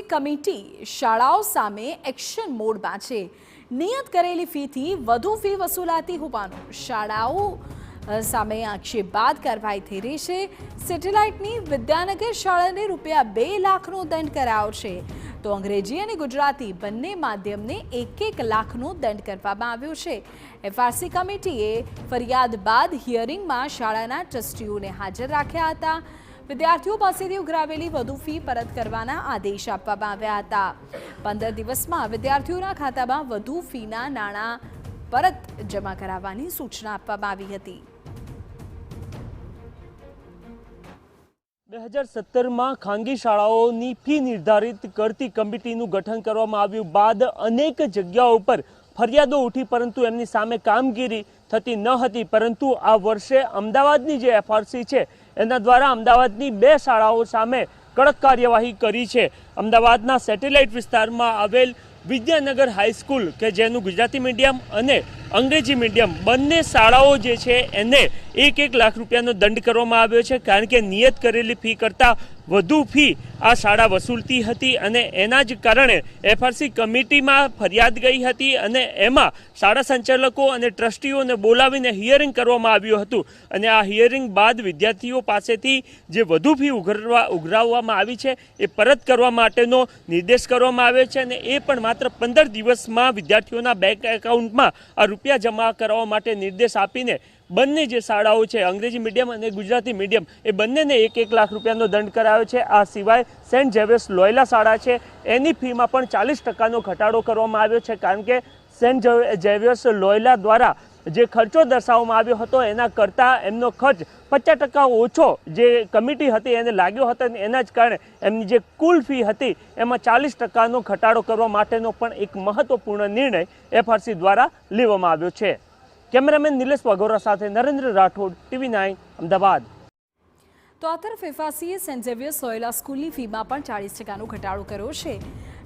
Committee શાળાઓ સામે action મોડમાં છે। નિયત કરેલી ફીથી વધુ ફી વસૂલાતી હોવાનું શાળાઓ સામે આક્ષેપ બાદ કાર્યવાહી થઈ રહી છે। સેટેલાઇટની વિદ્યાનગર શાળાને ₹2 લાખનો દંડ કરાયો છે, તો અંગ્રેજી અને ગુજરાતી બંને માધ્યમને 1 લાખનો દંડ કરવામાં આવ્યો છે। એફઆરસી કમિટીએ ફરિયાદ બાદ હિયરિંગમાં શાળાના ટ્રસ્ટીઓને હાજર રાખ્યા હતા। વિદ્યાર્થીઓ પાસેથી ઉઘરાવેલી વધુ ફી પરત કરવાના આદેશ આપવામાં આવ્યા હતા। 15 દિવસમાં વિદ્યાર્થીઓના ખાતામાં વધુ ફીના નાણાં પરત જમા કરાવવાની સૂચના આપવામાં આવી હતી। 2017માં ખાનગી શાળાઓની ફી નિર્ધારિત કરતી કમિટીનું ગઠન કરવામાં આવ્યું બાદ અનેક જગ્યાઓ પર ફરિયાદો ઉઠી, પરંતુ એમની સામે કામગીરી થતી ન હતી। પરંતુ આ વર્ષે અમદાવાદની જે એફઆરસી છે એના દ્વારા અમદાવાદની 2 શાળાઓ સામે કડક કાર્યવાહી કરી છે। અમદાવાદના સેટેલાઇટ વિસ્તારમાં આવેલ વિદ્યાનગર હાઈસ્કૂલ કે જેનું ગુજરાતી મીડિયમ અને અંગ્રેજી મીડિયમ બંને શાળાઓ જે છે એને 1 લાખ રૂપિયાનો દંડ કરવામાં આવ્યો છે, કારણ કે નિયત કરેલી ફી કરતાં વધુ ફી આ શાળા વસૂલતી હતી અને એના જ કારણે એફઆરસી કમિટીમાં ફરિયાદ ગઈ હતી અને એમાં શાળા સંચાલકો અને ટ્રસ્ટીઓને બોલાવીને હિયરિંગ કરવામાં આવ્યું હતું અને આ હિયરિંગ બાદ વિદ્યાર્થીઓ પાસેથી જે વધુ ફી ઉઘરાવવામાં આવી છે એ પરત કરવા માટેનો નિર્દેશ કરવામાં આવ્યો છે અને એ પણ માત્ર 15 દિવસમાં વિદ્યાર્થીઓના બેંક એકાઉન્ટમાં આ રૂપિયા જમા કરવા માટે નિર્દેશ આપીને બંને જે શાળાઓ છે અંગ્રેજી મીડિયમ અને ગુજરાતી મીડિયમ એ બંનેને 1 લાખ રૂપિયાનો દંડ કરાયો છે। આ સિવાય સેન્ટ ઝેવિયર્સ લોયલા શાળા છે એની ફીમાં પણ 40% ઘટાડો કરવામાં આવ્યો છે, કારણ કે સેન્ટ ઝેવિયર્સ લોયલા દ્વારા જે ખર્ચો દર્શાવવામાં આવ્યો હતો એના કરતાં એમનો ખર્ચ 50% ઓછો જે કમિટી હતી એને લાગ્યો હતો અને એના જ કારણે એમની જે કુલ ફી હતી એમાં 40%નો ઘટાડો કરવા માટેનો પણ એક મહત્વપૂર્ણ નિર્ણય એફઆરસી દ્વારા લેવામાં આવ્યો છે। કેમેરામેન નિલેશ વાઘોરા સાથે નરેન્દ્ર રાઠોડ, TV9 અમદાવાદ। તો આ તરફ એફઆરસીએ સેન્ટ ઝેવિયર્સ લોયલા સ્કૂલની ફીમાં પણ 40%નો ઘટાડો કર્યો છે।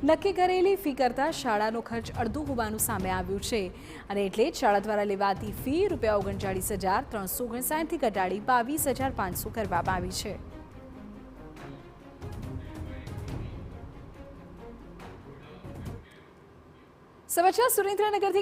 નક્કી કરેલી ફી કરતાં શાળાનો ખર્ચ અડધો હોવાનું સામે આવ્યું છે અને એટલે જ શાળા દ્વારા લેવાતી ફી ₹39,359થી ઘટાડી ₹22,500 કરવામાં આવી છે। સમાચાર સુરેન્દ્રનગરથી।